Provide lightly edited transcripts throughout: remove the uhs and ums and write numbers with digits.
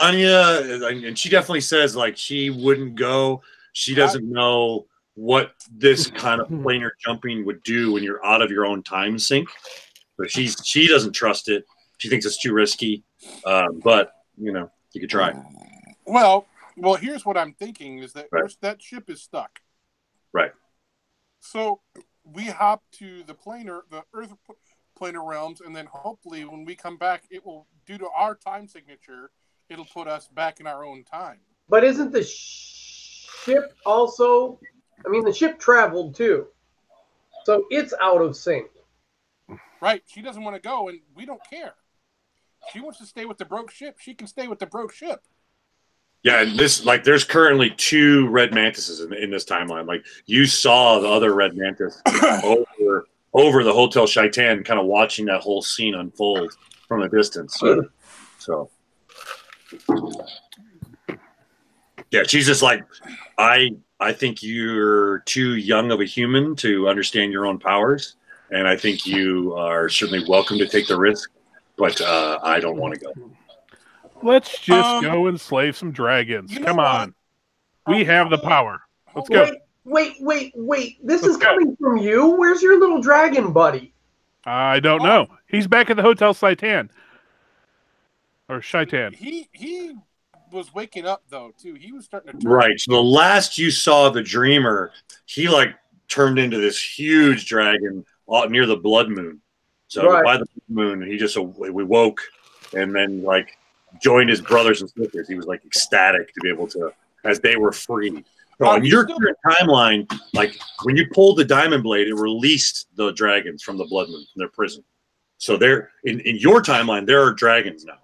Anya, and she definitely says like she wouldn't go. She doesn't know what this kind of planar jumping would do when you're out of your own time sink. But she doesn't trust it. She thinks it's too risky. But you could try. Well, here's what I'm thinking is that that ship is stuck. Right. So we hop to the Earth planar realms, and then hopefully when we come back, it will, due to our time signature, it'll put us back in our own time. But isn't the ship also? I mean, the ship traveled too, so it's out of sync. Right. She doesn't want to go, and we don't care. She wants to stay with the broke ship. She can stay with the broke ship. Yeah, and there's currently 2 red mantises in this timeline. Like, you saw the other red mantis over the Hotel Shaitan, kind of watching that whole scene unfold from a distance. So, yeah, she's just like, I think you're too young of a human to understand your own powers, and I think you are certainly welcome to take the risk, but I don't want to go. Let's just go and slay some dragons. Come on. We have the power. Let's go. Wait. This is coming from you? Where's your little dragon buddy? I don't know. He's back at the Hotel Shaitan. Or Shaitan. He was waking up, though, too. He was starting to turn. Right. So the last you saw the Dreamer, he, turned into this huge dragon near the blood moon. So by the moon, he just we woke and then, joined his brothers and sisters. He was ecstatic to be able to, as they were free. So in your current timeline, when you pulled the diamond blade, it released the dragons from the blood moon, from their prison. So they're in your timeline, there are dragons now.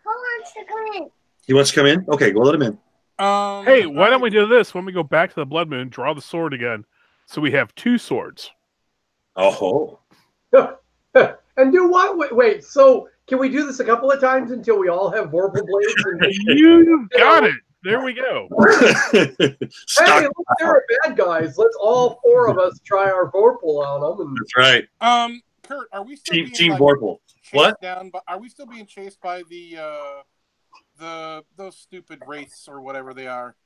Who wants to come in? He wants to come in? Okay, go let him in. Hey, why don't we do this? When we go back to the blood moon, draw the sword again. So we have 2 swords. Oh. And do what? Wait, so can we do this a couple of times until we all have Vorpal blades? You got it. There we go. Hey, look, there are bad guys. Let's all 4 of us try our Vorpal on them. That's right. Kurt, are we still Team Vorpal? What? Are we still being chased by those stupid wraiths or whatever they are?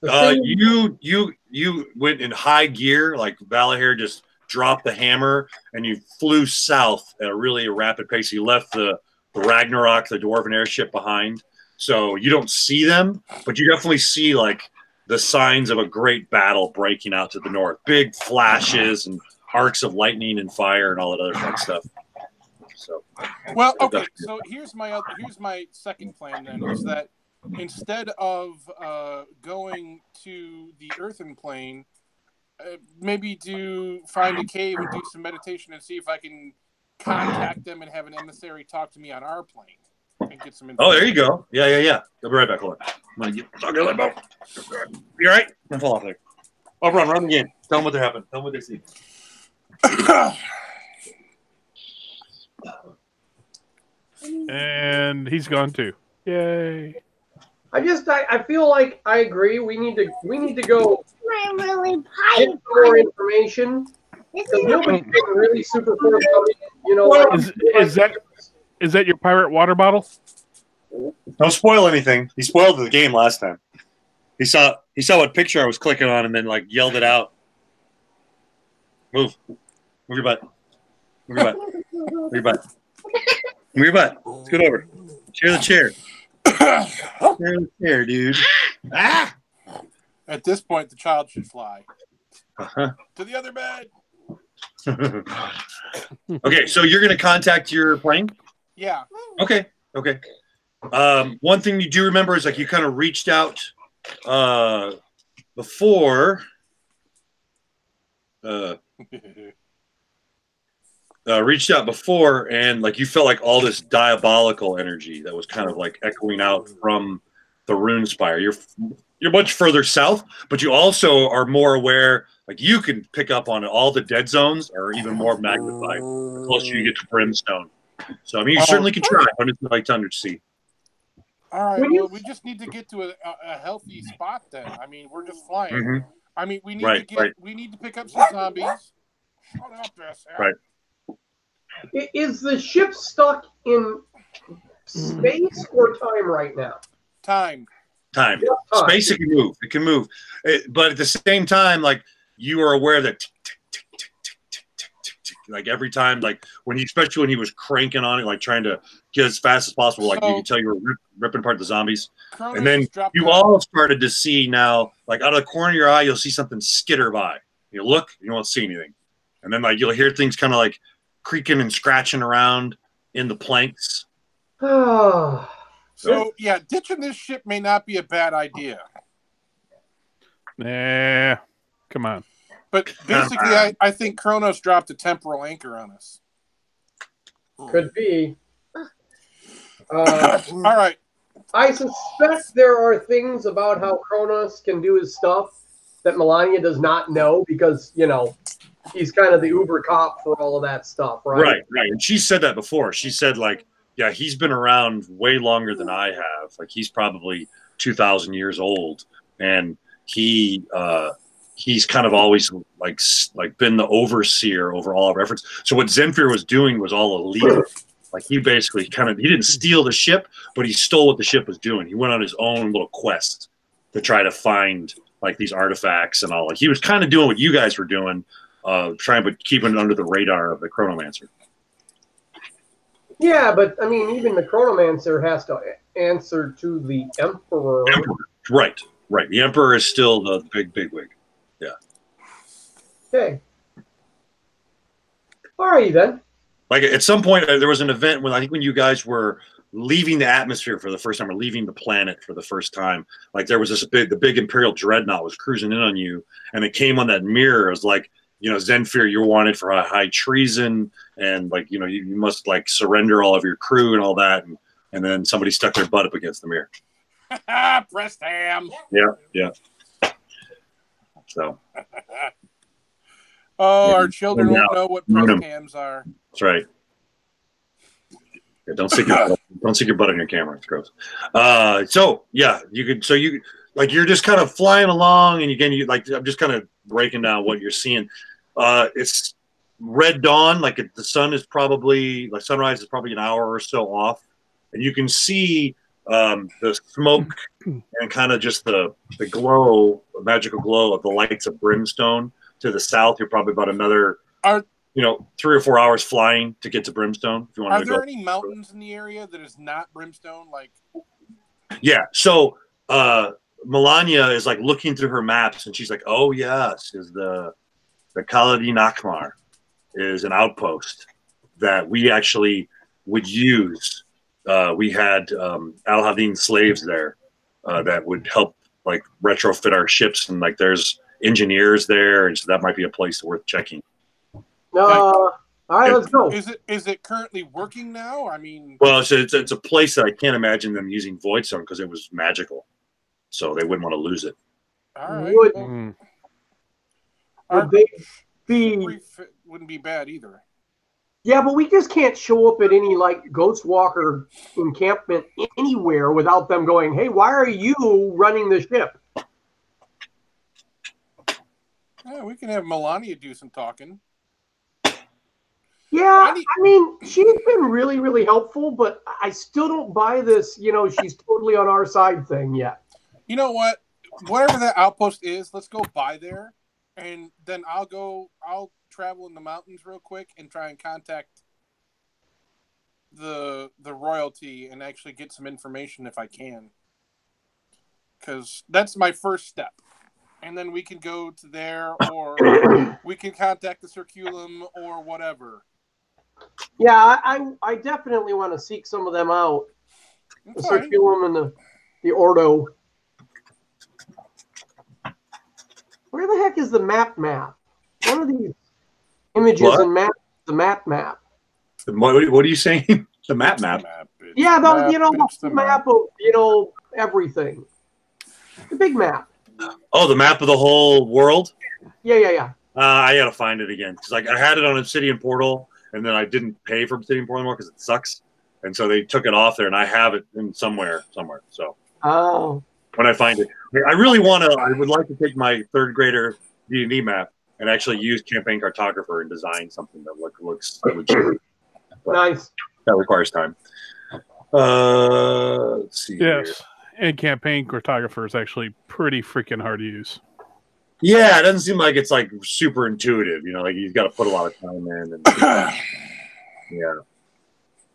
You went in high gear, like Valahir just dropped the hammer, and you flew south at a really rapid pace. You left the Ragnarok, the Dwarven airship, behind. So you don't see them, but you definitely see the signs of a great battle breaking out to the north. Big flashes and arcs of lightning and fire and all that other fun stuff. So, well, okay. So here's my second plan then, is that instead of going to the earthen plane, maybe find a cave and do some meditation and see if I can contact them and have an emissary talk to me on our plane and get some information. Oh, there you go. Yeah. I'll be right back. Hold on. I'm going to get talking about You all right? Don't fall off there. Oh, run again. Tell them what happened. Tell them what they see. And he's gone too. Yay. I feel like I agree. We need to go Really get more information. Because nobody's been really super forthcoming. Is that your pirate water bottle? Don't spoil anything. He spoiled the game last time. He saw what picture I was clicking on and then yelled it out. Move your butt. Move your butt. Move your butt. Move your butt. Scoot over. Share the chair. Share the chair, dude. Ah! At this point, the child should fly to the other bed. Okay, so you're going to contact your plane? Yeah. Okay. One thing you do remember is you kind of reached out before. Reached out before, and you felt all this diabolical energy that was kind of echoing out from the rune spire. You're much further south, but you also are more aware. You can pick up on all the dead zones are even more magnified the closer you get to Brimstone. So I mean, you certainly can try. I'm just to undersea. All right. Well, we just need to get to a healthy spot then. I mean, we're just flying. Mm-hmm. I mean, we need to pick up some zombies. Shut up, Right. Is the ship stuck in space or time right now? Time. Time. Space, it can move. It can move. But at the same time, like, you are aware that tick, tick, tick, tick, tick, tick, tick, tick, tick, like every time, like when he, especially when he was cranking on it, like trying to get as fast as possible, like you could tell you were ripping apart the zombies. Kronos and then you all started to see now, like out of the corner of your eye, you'll see something skitter by. You look, you won't see anything. And then like you'll hear things kind of like creaking and scratching around in the planks. So yeah, ditching this ship may not be a bad idea. Nah, come on. But basically, I think Kronos dropped a temporal anchor on us. Could be. All right. I suspect there are things about how Kronos can do his stuff that Melania does not know because, you know, he's kind of the uber cop for all of that stuff, right? Right. And she said that before. She said, like, yeah, he's been around way longer than I have. Like, he's probably 2,000 years old. And he's kind of always like been the overseer over all of our efforts. So what Zenfir was doing was all illegal. Like he basically he didn't steal the ship, but he stole what the ship was doing. He went on his own little quest to try to find like these artifacts and all. Like he was kind of doing what you guys were doing, trying to keep it under the radar of the Chronomancer. Yeah, but I mean, even the Chronomancer has to answer to the Emperor. Right. The Emperor is still the big wig. Yeah. Okay. All righty then. Like at some point, there was an event when I think when you guys were leaving the atmosphere for the first time or leaving the planet for the first time, like there was the big Imperial dreadnought was cruising in on you, and it came on that mirror. It was like, you know, Zenfir, you're wanted for high treason, and like, you know, you must like surrender all of your crew and all that, and then somebody stuck their butt up against the mirror. Press ham. Yeah. So. Our children won't know what press hams are. That's right. Yeah, don't stick your butt on your camera. It's gross. So yeah, you're just kind of flying along, and again, I'm just kind of breaking down what you're seeing. It's red dawn, like the sun is probably sunrise is probably an hour or so off, and you can see the smoke and kind of just the glow, the magical glow of the lights of Brimstone to the south. You're probably about another 3 or 4 hours flying to get to Brimstone. If you want Are there any mountains in the area that is not Brimstone? Like, yeah. So Melania is like looking through her maps, and she's like, "Oh yes, is the Kaladin Akmar is an outpost that we actually would use. We had Al-Hadin slaves there that would help like retrofit our ships, and like there's engineers there, and so that might be a place worth checking." All right, let's go. Is it currently working now? I mean, well, it's a place that I can't imagine them using Void Stone because it was magical, so they wouldn't want to lose it. All right. Would they be? Wouldn't be bad either. Yeah, but we just can't show up at any like Ghostwalker encampment anywhere without them going, "Hey, why are you running the ship?" Yeah, we can have Melania do some talking. Yeah, I mean, she's been really, really helpful, but I still don't buy this, she's totally on our side thing yet. You know what? Whatever that outpost is, let's go by there, and then I'll travel in the mountains real quick and try and contact the royalty and actually get some information if I can. Because that's my first step. And then we can go to there, or we can contact the Circulum or whatever. Yeah, I definitely want to seek some of them out. The Circulum and the Ordo. Where the heck is the map? One of these images and map. The map. What are you saying? The map. Yeah, the map of everything. The big map. Oh, the map of the whole world? Yeah. I gotta find it again because I had it on Obsidian Portal, and then I didn't pay for Obsidian Portal anymore because it sucks, and so they took it off there, and I have it in somewhere. So when I find it, I would like to take my third grader D&D map and actually use Campaign Cartographer and design something that looks legit. Nice. That requires time. Let's see. Yes, Here. and campaign cartographer is actually pretty freaking hard to use. Yeah, it doesn't seem like it's like super intuitive. You know, like you've got to put a lot of time in. And, yeah.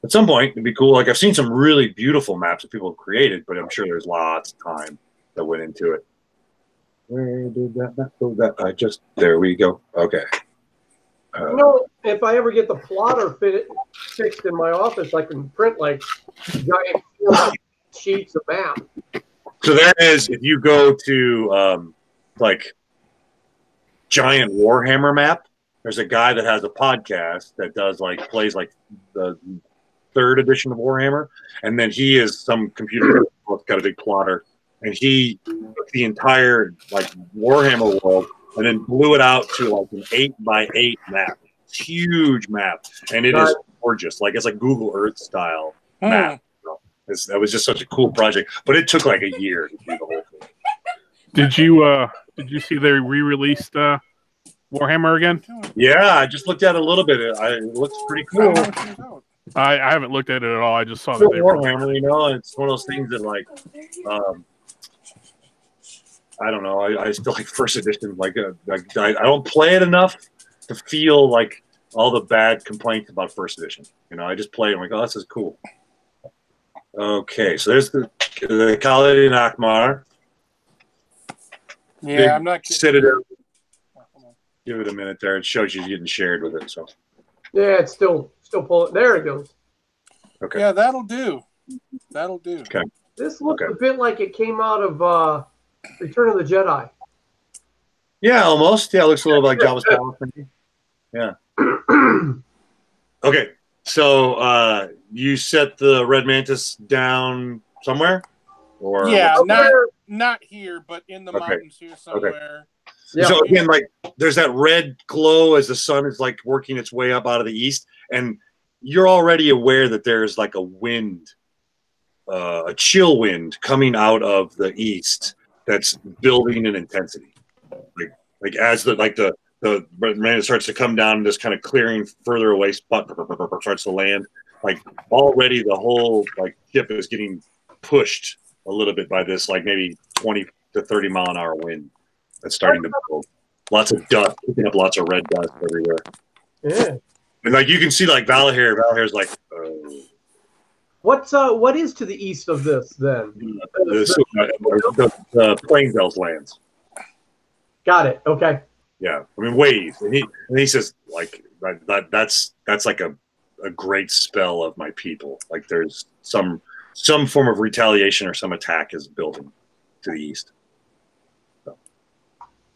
At some point, it'd be cool. Like I've seen some really beautiful maps that people have created, but I'm sure there's lots of time that went into it. Where did that map go? There we go. Okay. If I ever get the plotter fixed in my office, I can print like giant sheets of map. So there is, if you go to like giant Warhammer map, there's a guy that has a podcast that does like plays like the 3rd edition of Warhammer, and then he is some computer got a big plotter, and he took the entire like Warhammer world and then blew it out to like an 8x8 map, huge map, and it is gorgeous. Like it's like Google Earth style map. That was just such a cool project, but it took like a year to do the whole thing. Did you see they re-released Warhammer again? Yeah, I just looked at it a little bit. It looks pretty cool. I haven't looked at it at all. I just saw that they Warhammer, you know, it's one of those things that like, I don't know. I still like 1st edition. Like, I don't play it enough to feel like all the bad complaints about 1st edition. You know, I just play it. I'm like, oh, this is cool. Okay, so there's the Khalid Akmar. Yeah, Big I'm not. Citadel. Give it a minute there. It shows you getting shared with it. So. Yeah, it's still pulling. There it goes. Okay. Yeah, that'll do. That'll do. Okay. This looks a bit like it came out of Return of the Jedi. Yeah, almost. Yeah, it looks a little like Jabba's Palace. Yeah. Okay, so you set the Red Mantis down somewhere, or yeah, not here, but in the mountains here somewhere. Okay. Yeah. So again, like there's that red glow as the sun is like working its way up out of the east, and you're already aware that there's like a wind, a chill wind coming out of the east that's building in intensity. Like as the Red Mantis starts to come down, this kind of clearing further away spot starts to land. Like already the whole like ship is getting pushed a little bit by this like maybe 20 to 30 mile an hour wind. That's starting to build. Lots of dust, picking up lots of red dust everywhere. Yeah. And like you can see like Valahir. Valahir's like what is to the east of this then? The Plains Elves lands. Got it. Okay. Yeah. I mean waves. And he says like that's like a great spell of my people. Like there's some form of retaliation or some attack is building to the east.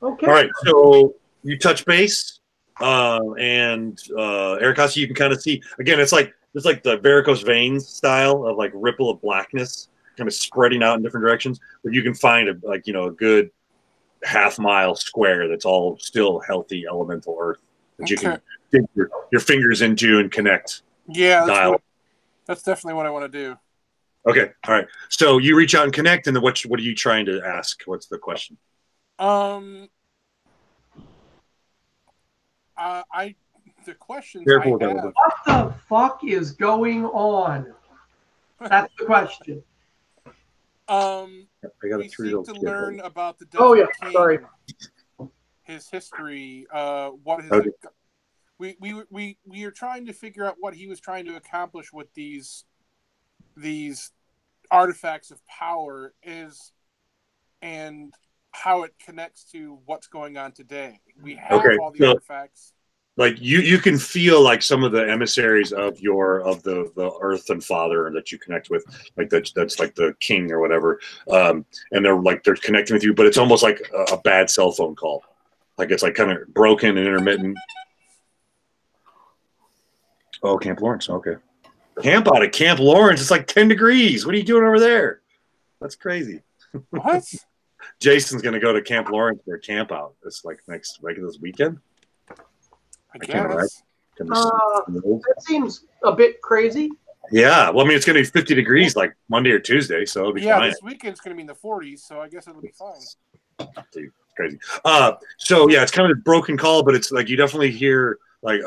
Okay. All right, so you touch base, and Ericasi, you can kind of see again. It's like the varicose veins style of like ripple of blackness, kind of spreading out in different directions. But you can find a good half-mile square that's all still healthy elemental earth that you can dig your fingers into and connect. Yeah, that's definitely what I want to do. Okay, all right. So you reach out and connect, and then what are you trying to ask? What's the question? The questions Careful I have. What the fuck is going on? That's the question. We seek to learn about the King, sorry. his history, what his we are trying to figure out what he was trying to accomplish with these artifacts of power is, and how it connects to what's going on today. We have all the artifacts. Like you can feel like some of the emissaries of the Earthen Father that you connect with, like that's like the king or whatever, and they're connecting with you, but it's almost like a bad cell phone call, like it's like kind of broken and intermittent. Oh, Camp Lawrence. Okay, camp out at Camp Lawrence. It's like 10 degrees. What are you doing over there? That's crazy. What? Jason's gonna go to Camp Lawrence for a camp out. It's like this weekend. I guess. That seems a bit crazy. Yeah, well, I mean, it's going to be 50 degrees like Monday or Tuesday, so it'll be fine. Yeah, this weekend's going to be in the 40s, so I guess it'll be fine. Dude, crazy. So yeah, it's kind of a broken call, but it's like you definitely hear like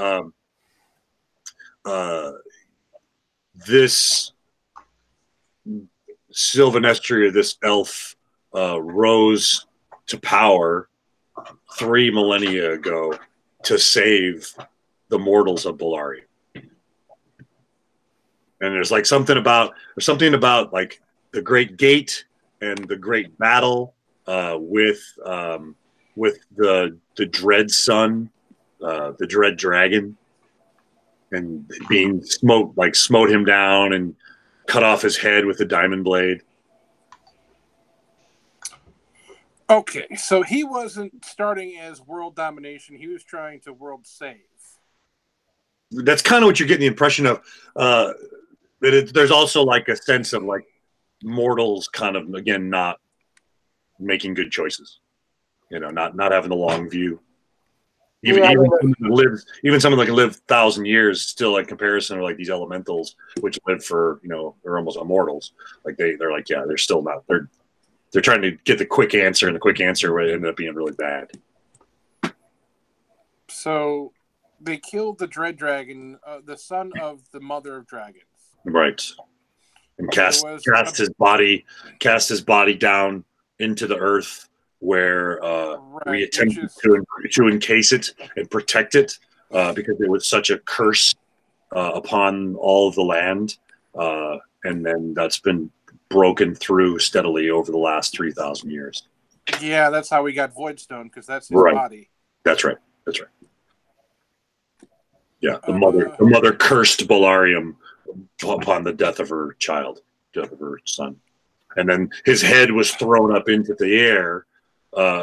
this Sylvanestria, this elf, rose to power 3 millennia ago to save the mortals of Bolari. And there's like something about like the Great Gate and the Great Battle with the Dread Sun, the Dread Dragon, and being smote him down and cut off his head with a diamond blade. Okay, so he wasn't starting as world domination; he was trying to world save. That's kind of what you're getting the impression of. There's also like a sense of like mortals kind of, again, not making good choices, not having the long view. Even someone that can live 1,000 years, still in comparison to like these elementals, which live for they're almost immortals. Like they're like, yeah, they're still not. They're trying to get the quick answer, and the quick answer would end up being really bad. So they killed the Dread Dragon, the son of the Mother of Dragons. Right. And cast his body down into the earth, where we attempted to encase it and protect it because it was such a curse upon all of the land, and then that's been broken through steadily over the last 3,000 years. Yeah, that's how we got Voidstone, because that's his body. That's right. Yeah, the mother cursed Bolarium upon the death of her son, and then his head was thrown up into the air,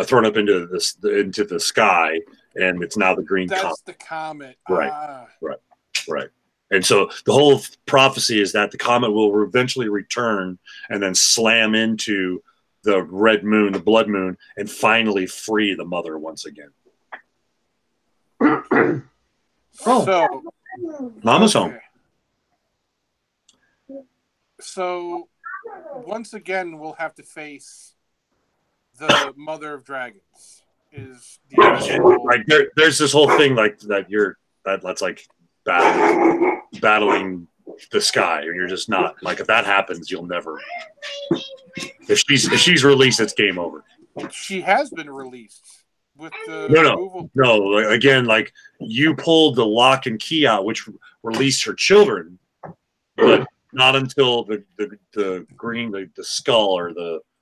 thrown up into the sky, and it's now the green comet. That's the comet. Right. And so the whole prophecy is that the comet will eventually return and then slam into the red moon, the blood moon, and finally free the mother once again. So, Mama's home. So, once again, we'll have to face the Mother of Dragons. Like there's this whole thing like that's like battling the sky, and you're just not like, if that happens, you'll never. If she's released, it's game over. She has been released with the no. Again, like you pulled the lock and key out, which released her children, but not until the green the skull or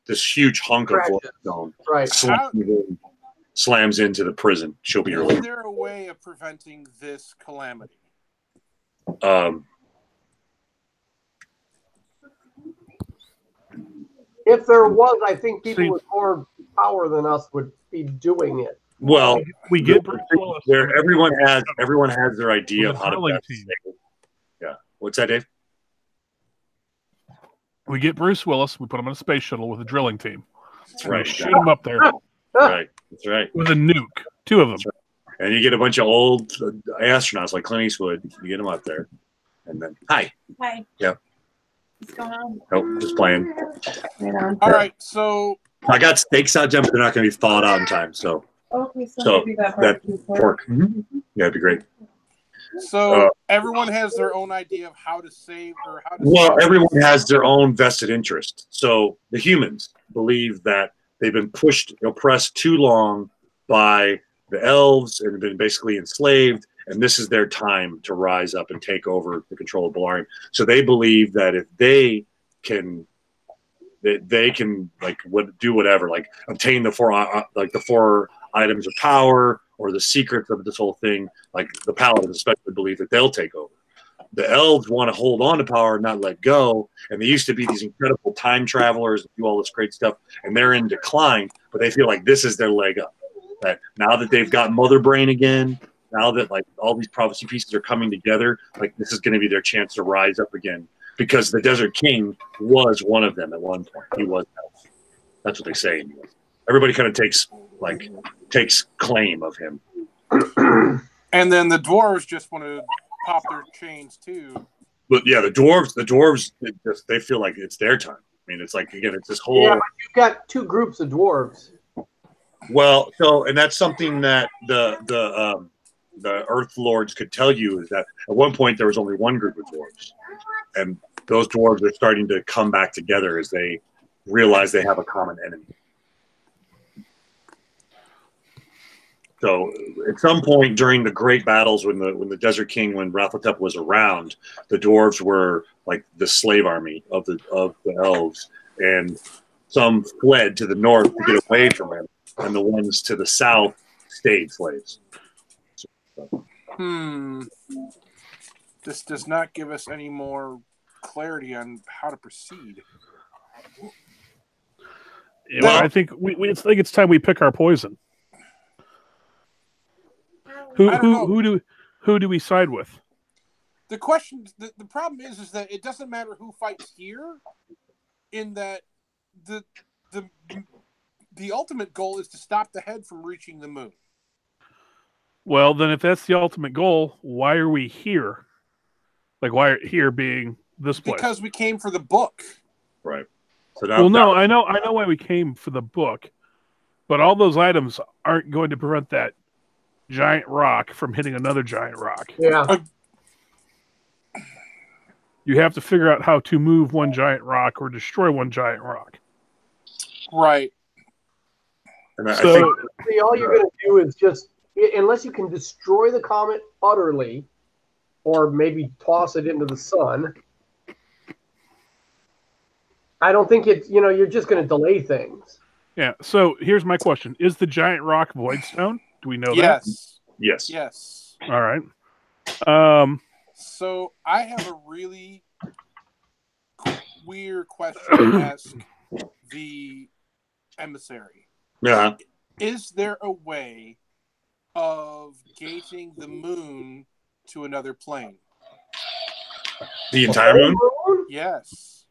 this huge hunk of stone slams into the prison. She'll be released. Is there a way of preventing this calamity? If there was, I think people with more power than us would be doing it. Well, we get Bruce Willis. Everyone has their idea of how to best save it. Yeah. What's that, Dave? We get Bruce Willis. We put him in a space shuttle with a drilling team. That's right. Shoot him up there. Right. That's right. With a nuke. 2 of them. Right. And you get a bunch of old astronauts like Clint Eastwood. You get them up there. And then, hi. Yeah. What's going on? Oh, just playing. Right on. All right, so I got steaks out, Jim, but they're not going to be thawed out in time. So, okay, so that pork. Mm-hmm. Yeah, it'd be great. So everyone has their own idea of how to save or how to. Well, everyone has their own vested interest. So the humans believe that they've been oppressed too long by the elves and have been basically enslaved, and this is their time to rise up and take over the control of Bolarium. So they believe that if they can like do whatever, like obtain the 4 items of power or the secrets of this whole thing, like the paladins especially believe that they'll take over. The elves want to hold on to power and not let go, and they used to be these incredible time travelers and do all this great stuff, and they're in decline, but they feel like this is their leg up. That now that they've got Mother Brain again, now that like all these prophecy pieces are coming together, like this is going to be their chance to rise up again, because the Desert King was one of them at one point. He was. That's what they say. Everybody kind of takes claim of him. And then the dwarves just want to pop their chains too. But yeah, the dwarves, they feel like it's their time. I mean, it's like, again, it's this whole. Yeah, but you've got 2 groups of dwarves. Well, and that's something that the Earth Lords could tell you, is that at one point there was only one group of dwarves, and those dwarves are starting to come back together as they realize they have a common enemy. So at some point during the great battles, when the Desert King, when Rathotep was around, the dwarves were like the slave army of the elves, and some fled to the north to get away from him, and the ones to the south stayed slaves. This does not give us any more clarity on how to proceed. Yeah, well, I think it's time we pick our poison. Who do we side with? The question, the problem is that it doesn't matter who fights here. In that, the ultimate goal is to stop the head from reaching the moon. Well, then, if that's the ultimate goal, why are we here? Like, why here being this place? Because we came for the book, right? So I know why we came for the book, but all those items aren't going to prevent that giant rock from hitting another giant rock. Yeah. You have to figure out how to move one giant rock or destroy one giant rock. Right. And I think all you're going to do is just, unless you can destroy the comet utterly, or maybe toss it into the sun, I don't think you're just going to delay things. Yeah. So here's my question: is the giant rock Voidstone? Do we know that? Yes. Yes. All right. So I have a really weird question to ask the emissary. Yeah. Is there a way of gating the moon to another plane? The entire moon? Yes.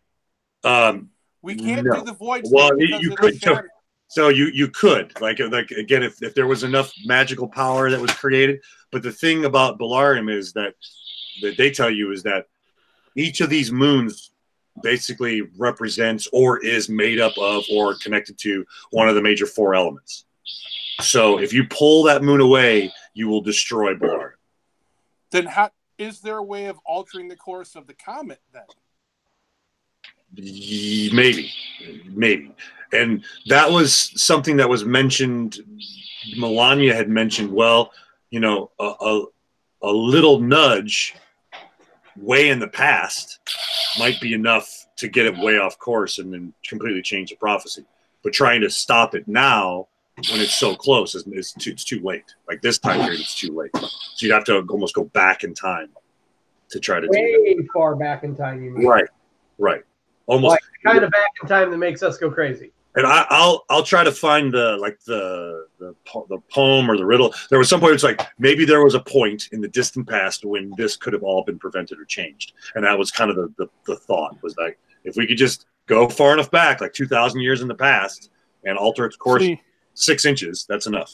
We can't do the void. Well, you could. So you could like again if there was enough magical power that was created. But the thing about Blowin is that they tell you is that each of these moons basically represents or is made up of or connected to one of the major 4 elements. So if you pull that moon away, you will destroy Blowin. Then is there a way of altering the course of the comet then? Maybe. And that was something that was mentioned. Melania had mentioned, well, a little nudge way in the past might be enough to get it way off course and then completely change the prophecy. But trying to stop it now when it's so close it's too late. Like this time period, it's too late. So you'd have to almost go back in time to try to do that. Far back in time, you mean? Right. Almost like kind of back in time that makes us go crazy. And I'll try to find the poem or the riddle. There was some point it's like maybe there was a point in the distant past when this could have all been prevented or changed, and that was kind of the thought was like if we could just go far enough back, like 2,000 years in the past, and alter its course 6 inches, that's enough.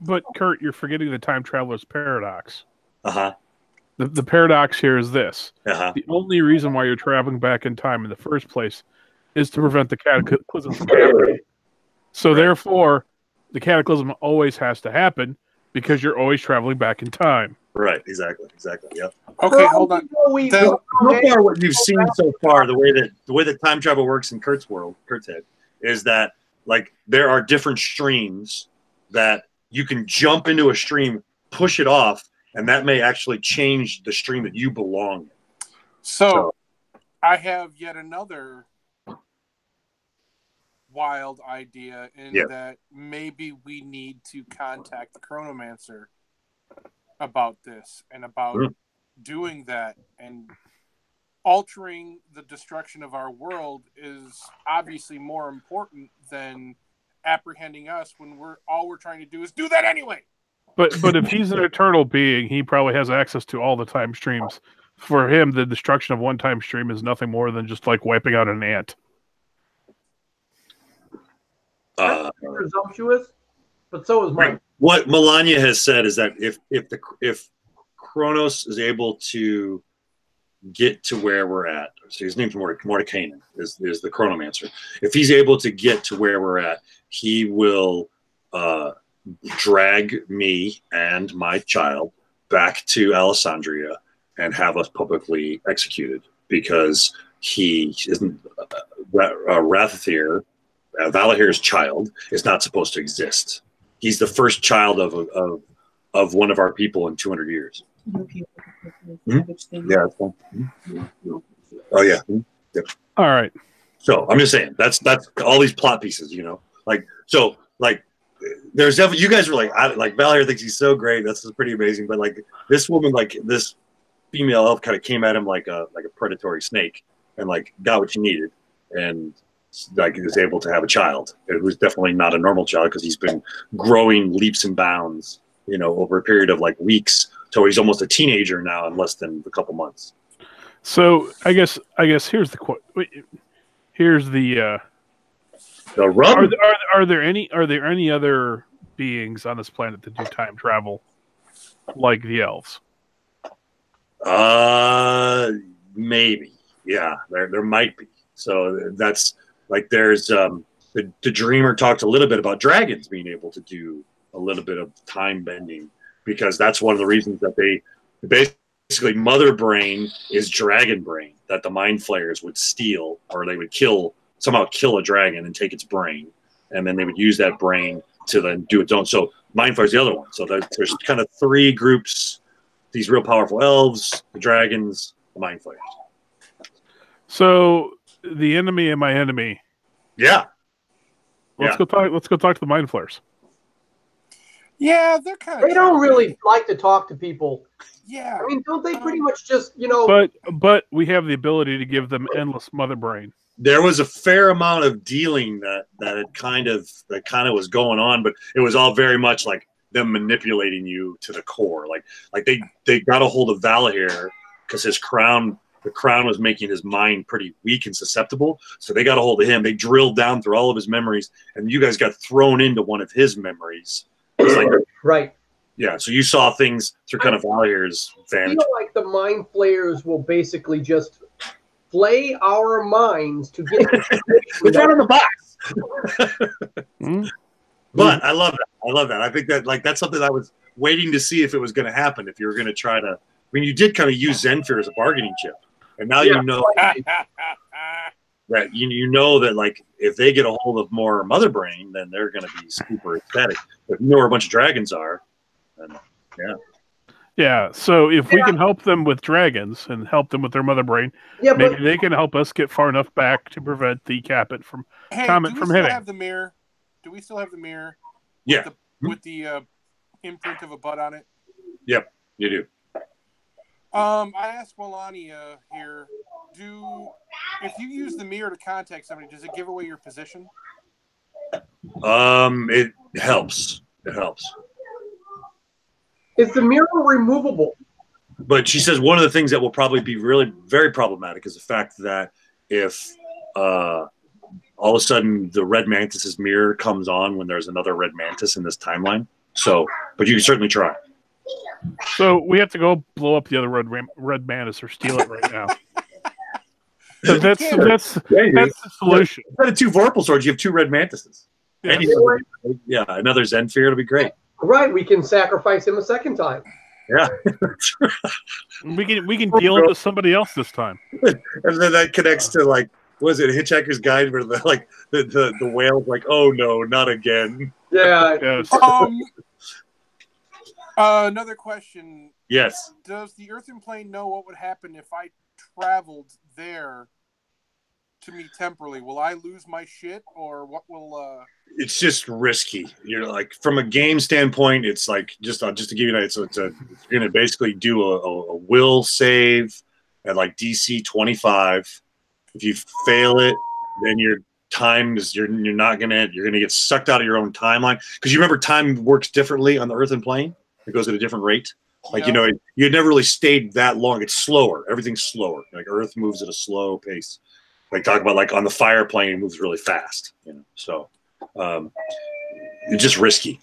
But Kurt, you're forgetting the time traveler's paradox. The paradox here is this: the only reason why you're traveling back in time in the first place is to prevent the cataclysm from happening. So therefore, the cataclysm always has to happen because you're always traveling back in time. Right. Exactly. Yep. Okay, hold on. So far, what you've seen so far, the way that time travel works in Kurt's head, is that like there are different streams that you can jump into a stream, push it off, and that may actually change the stream that you belong in. So I have yet another wild idea in that maybe we need to contact the Chronomancer about this and about doing that, and altering the destruction of our world is obviously more important than apprehending us when all we're trying to do is do that anyway. But if he's an eternal being, he probably has access to all the time streams. For him, the destruction of one time stream is nothing more than just like wiping out an ant. Presumptuous, but so is Mike. What Melania has said is that if Kronos is able to get to where we're at, so his name's Mordekainen is the Chronomancer. If he's able to get to where we're at, he will drag me and my child back to Alessandria and have us publicly executed because he isn't Rathir, Valahir's child, is not supposed to exist. He's the first child of one of our people in 200 years. Yeah. Oh yeah. Yep. All right. So I'm just saying that's all these plot pieces, there's definitely, you guys were like Valahir thinks he's so great. That's pretty amazing. But like this woman, like this female elf, kind of came at him like a predatory snake, and like got what she needed, and like is able to have a child. It was definitely not a normal child because he's been growing leaps and bounds, over a period of like weeks till he's almost a teenager now in less than a couple months. So I guess here's the rub. Are there any other beings on this planet that do time travel like the elves? Maybe. Yeah, there might be. So that's like there's the Dreamer talked a little bit about dragons being able to do a little bit of time bending, because that's one of the reasons that they basically mother brain is dragon brain that the mind flayers would steal, or they would somehow kill a dragon and take its brain, and then they would use that brain to then do its own. So mind flayers the other one. So there's kind of three groups: these real powerful elves, the dragons, the mind flayers. So the enemy of my enemy. Yeah. Let's go talk to the mind flayers. Yeah, they're kind of. They don't really like to talk to people. Yeah. I mean, don't they pretty much just, But we have the ability to give them endless mother brain. There was a fair amount of dealing that kind of was going on, but it was all very much like them manipulating you to the core. Like they got a hold of Valahir because the crown was making his mind pretty weak and susceptible. So they got a hold of him. They drilled down through all of his memories, and you guys got thrown into one of his memories. Right. Yeah, so you saw things through kind of Valahir's vantage. I feel like the mind flayers will basically just flay our minds to get It's out of the box. But I love that. I think that that's something I was waiting to see if it was going to happen. If you were going to try to, I mean, you did kind of use Zenfir as a bargaining chip, and now you know that you know that like if they get a hold of more mother brain, then they're going to be super ecstatic. If you know where a bunch of dragons are, then yeah. So if we can help them with dragons and help them with their mother brain, maybe they can help us get far enough back to prevent the Capet from Comet from hitting. Have the mirror? Do we still have the mirror? Yeah. With the imprint of a butt on it. Yep, you do. I asked Melania here, if you use the mirror to contact somebody, does it give away your position? It helps. It helps. Is the mirror removable? But she says one of the things that will probably be really very problematic is the fact that if all of a sudden the red mantis's mirror comes on when there's another red mantis in this timeline. So, but you can certainly try. So we have to go blow up the other red mantis or steal it right now. That's the solution. Instead of two Vorpal swords, you have two red mantises. Yeah. Another Zenfir, it'll be great. Right, we can sacrifice him a second time. Yeah. we can deal it with somebody else this time. And then that connects to like, was it Hitchhiker's Guide where the whale's like, oh no, not again. Yeah. Yes. Another question. Yes. Does the Earthen Plane know what would happen if I traveled there to me temporally? Will I lose my shit, or what will? It's just risky. You're like, from a game standpoint, it's like just to give you an idea. So you're going to basically do a will save at like DC 25. If you fail it, then your time is you're gonna get sucked out of your own timeline, because you remember time works differently on the Earthen Plane. It goes at a different rate. Like, you never really stayed that long. It's slower. Everything's slower. Like Earth moves at a slow pace. Like talk about like on the fire plane, it moves really fast. So it's just risky.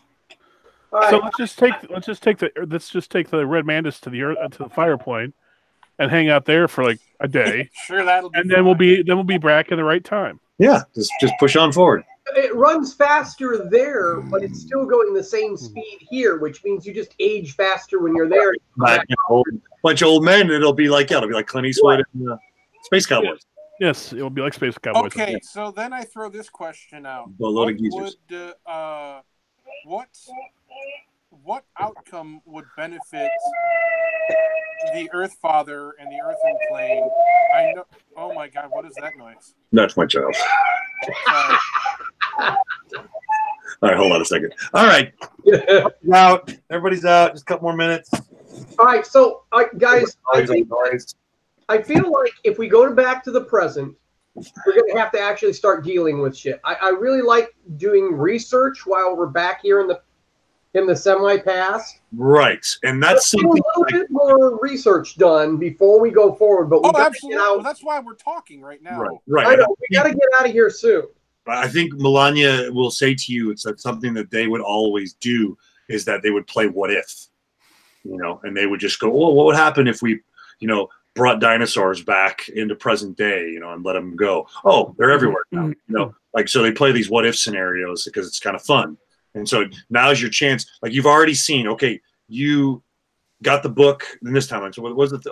Right. So let's just take the red mantis to the fire plane and hang out there for like a day. Sure, that'll be. And then we'll be back in the right time. Yeah, just push on forward. It runs faster there, but it's still going the same speed here, which means you just age faster when you're there. Bunch of old men, it'll be like Clint Eastwood. Space Cowboys. Yes, it will be like Space Cowboys. Okay, so then I throw this question out. Boatload of geezers. What outcome would benefit the Earth Father and the Earthen plane? I know. Oh my God, what is that noise? That's my child. All right, hold on a second. All right, out. Everybody's out. Just a couple more minutes. All right, so guys, I feel like if we go back to the present, we're going to have to actually start dealing with shit. I really like doing research while we're back here in the semi-past. Right, and that's something. A little bit more research done before we go forward. But we got to get out. Well, that's why we're talking right now. Right. I know. We got to get out of here soon. I think Melania will say to you, it's that something that they would always do is that they would play what if, and they would just go, oh, what would happen if we, brought dinosaurs back into present day, and let them go. Oh, they're everywhere now, so they play these what if scenarios because it's kind of fun. And so now's your chance. Like you've already seen, okay, you got the book in this timeline. So what was it?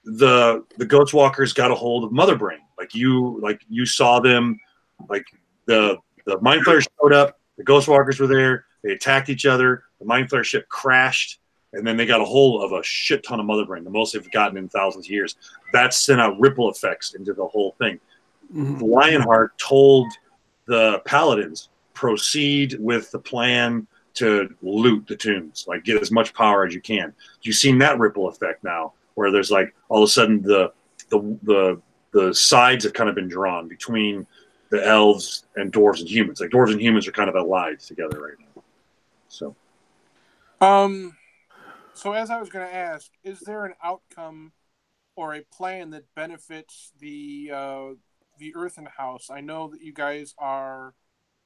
The Ghost Walkers got a hold of Mother Brain. Like you saw them, like the Mind Flayer showed up. The Ghost Walkers were there. They attacked each other. The Mind Flayer ship crashed, and then they got a hold of a shit ton of Mother Brain, the most they've gotten in thousands of years. That sent out ripple effects into the whole thing. Lionheart told the Paladins, proceed with the plan to loot the tombs, like get as much power as you can. You've seen that ripple effect now, where there's like all of a sudden the sides have kind of been drawn between the elves and dwarves and humans. Like dwarves and humans are kind of allied together right now. So as I was going to ask, is there an outcome or a plan that benefits the Earthen House? I know that you guys are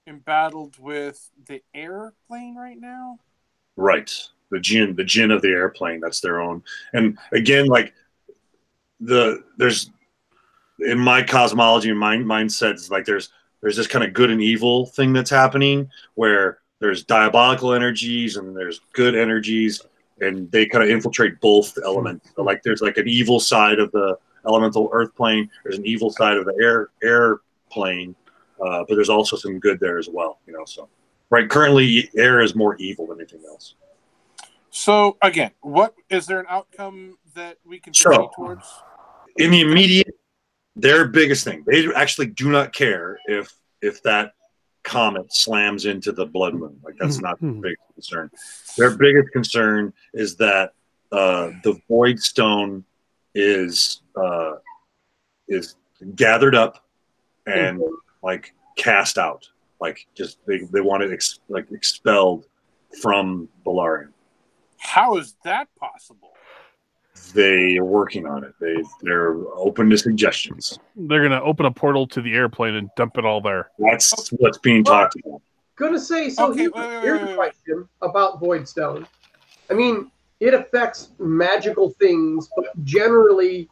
embattled with the airplane right now. Right, the djinn of the airplane. That's their own. And again, like there's in my cosmology and mindsets, like there's this kind of good and evil thing that's happening where there's diabolical energies and there's good energies, and they kind of infiltrate both elements. So like there's like an evil side of the elemental earth plane. There's an evil side of the air plane, but there's also some good there as well. So right, currently air is more evil than anything else. So again, what is there an outcome that we can proceed towards? In the immediate, their biggest thing, they actually do not care if that comet slams into the blood moon. Like that's not the big concern. Their biggest concern is that the void stone is gathered up and like cast out, like just they want it expelled from Belarium. How is that possible? They are working on it. They're open to suggestions. They're going to open a portal to the airplane and dump it all there. That's what's being talked about. Gonna say, so okay, here's a question about Voidstone. I mean, it affects magical things, but generally,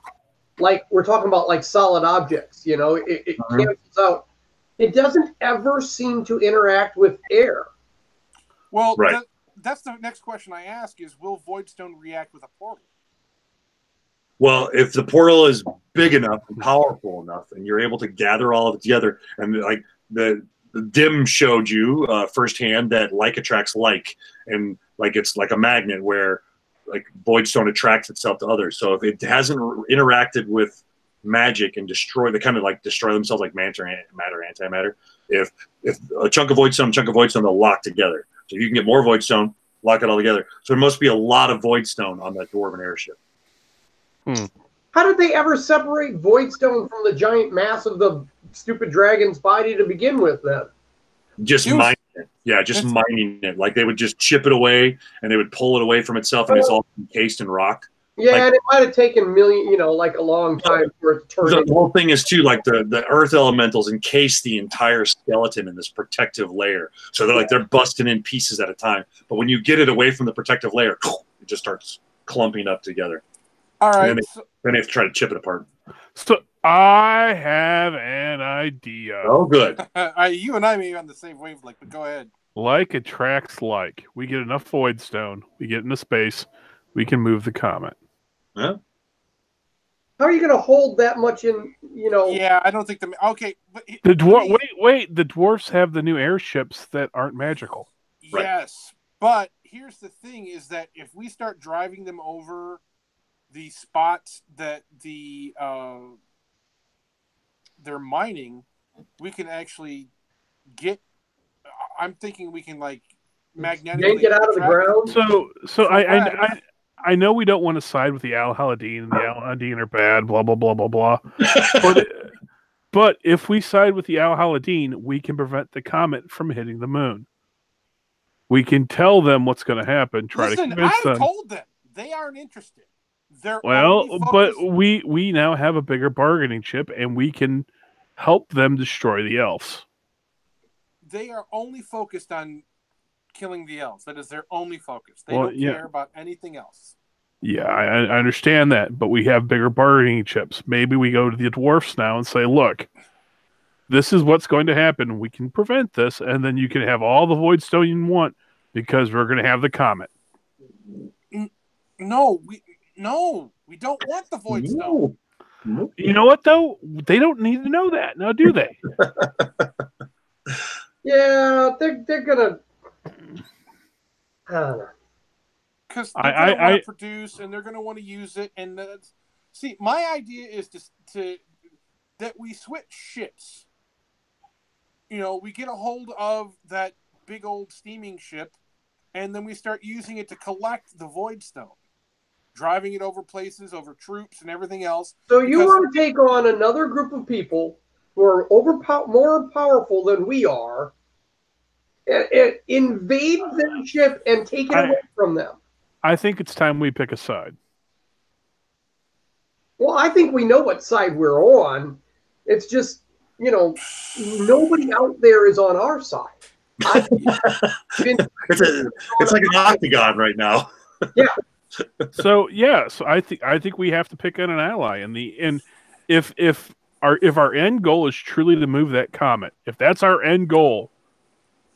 like we're talking about like solid objects, it cancels out. It doesn't ever seem to interact with air. Well, right. That's the next question I ask is, will Voidstone react with a portal? Well, if the portal is big enough and powerful enough, and you're able to gather all of it together, and like the Dim showed you firsthand that like attracts like, and like it's like a magnet where like Voidstone attracts itself to others. So if it hasn't interacted with magic and they kind of like destroy themselves like matter, antimatter. If a chunk of Voidstone, they'll lock together. So you can get more Voidstone, lock it all together. So there must be a lot of Voidstone on that Dwarven airship. How did they ever separate Voidstone from the giant mass of the stupid dragon's body to begin with, then? Just mining it. Yeah, just mining it. Like they would just chip it away, and they would pull it away from itself, and it's all encased in rock. Yeah, and it might have taken like a long time for it to turn. The whole thing is too, like the earth elementals encase the entire skeleton in this protective layer. So they're busting in pieces at a time. But when you get it away from the protective layer, it just starts clumping up together. All right. And then they have to try to chip it apart. So I have an idea. Oh, good. You and I may be on the same wavelength, but go ahead. Like attracts like. We get enough Voidstone. We get into space. We can move the comet. Yeah. How are you going to hold that much in? You know. Yeah, I don't think the okay. But The dwarf. Wait. The dwarfs have the new airships that aren't magical. Yes, but here's the thing: is that if we start driving them over the spots that they're mining, we can actually get. I'm thinking we can like magnetically yank it out of the ground. So I know we don't want to side with the Al Haladin and the Al Haladin are bad, blah blah blah blah blah. But if we side with the Al Haladin, we can prevent the comet from hitting the moon. We can tell them what's going to happen. Try to convince them. I told them they aren't interested. They're but we now have a bigger bargaining chip, and we can help them destroy the elves. They are only focused on killing the elves. That is their only focus. They don't care about anything else. Yeah, I understand that, but we have bigger bargaining chips. Maybe we go to the dwarfs now and say, look, this is what's going to happen. We can prevent this, and then you can have all the Voidstone you want because we're going to have the comet. No, we don't want the Voidstone. No. You know what, though? They don't need to know that. Now, do they? Yeah, they're gonna. I don't know. Because they're going to want to produce, and they're going to want to use it. And see, my idea is that we switch ships. You know, we get a hold of that big old steaming ship, and then we start using it to collect the Voidstone, driving it over places, over troops, and everything else. So you want to take on another group of people who are more powerful than we are, and invade their ship and take it away from them. I think it's time we pick a side. Well, I think we know what side we're on. It's just, you know, nobody out there is on our side. It's like an octagon right now. Yeah. So I think we have to pick on an ally, and if our end goal is truly to move that comet, if that's our end goal,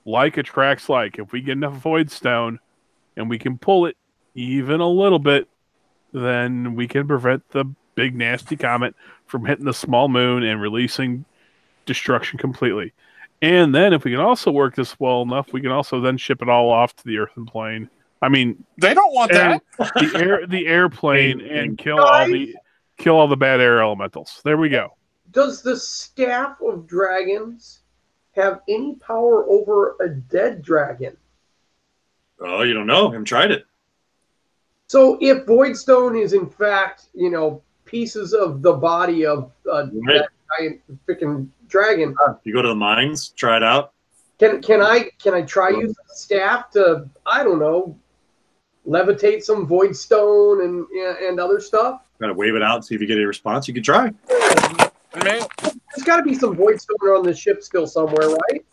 like attracts like, if we get enough Voidstone and we can pull it even a little bit, then we can prevent the big nasty comet from hitting the small moon and releasing destruction completely. And then if we can also work this well enough, we can also then ship it all off to the earthen plane. I mean, they don't want that. the airplane and kill all the bad air elementals. There we go. Does the staff of dragons have any power over a dead dragon? Oh, you don't know. I haven't tried it. So if Voidstone is in fact, you know, pieces of the body of that giant freaking dragon, you go to the mines, try it out. Can I try use the staff to, I don't know, levitate some Voidstone and other stuff? Gotta wave it out and see if you get a response. You could try. There's got to be some Voidstone on the ship still somewhere, right?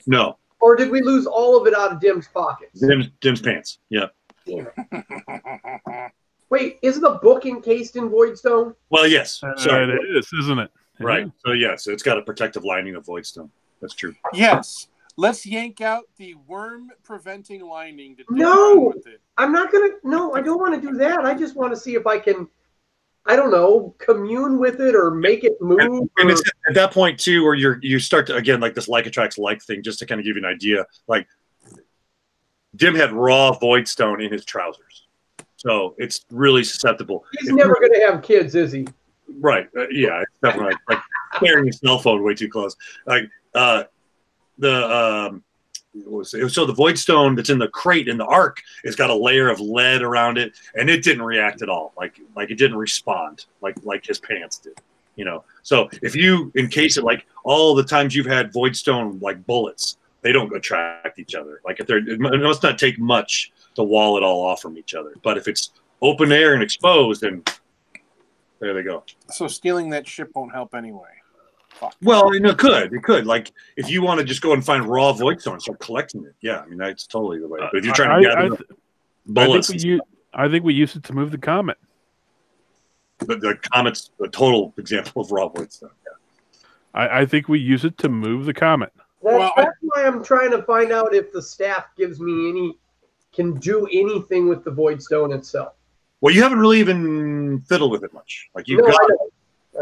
No. Or did we lose all of it out of Dim's pockets? Dim's pants. Yeah. Damn it. Wait, is the book encased in Voidstone? Well, yes. It is, isn't it? Right. So, yes, it's got a protective lining of Voidstone. That's true. Yes. Let's yank out the worm-preventing lining. No, I'm not going to. No, I don't want to do that. I just want to see if I can, I don't know, commune with it or make it move. And it's at that point, too, where you start to, again, like this like attracts like thing, just to kind of give you an idea. Like, Dim had raw Voidstone in his trousers. So it's really susceptible. He's never going to have kids, is he? Right. Yeah, it's definitely like carrying your cell phone way too close. Like, so the Voidstone that's in the crate in the Ark has got a layer of lead around it, and it didn't react at all. Like it didn't respond like his pants did. You know. So if you encase it, like all the times you've had Voidstone like bullets, they don't attract each other. Like it must not take much to wall it all off from each other. But if it's open air and exposed, then there they go. So stealing that ship won't help anyway. Fuck. Well, it could. Like if you want to just go and find raw Voidstone and start collecting it, yeah, I mean that's totally the way. But if you're trying to gather bullets, I think we use it to move the comet. The comet's a total example of raw Voidstone. Yeah. I think we use it to move the comet. That's why I'm trying to find out if the staff can do anything with the Voidstone itself. Well, you haven't really even fiddled with it much. Like you've got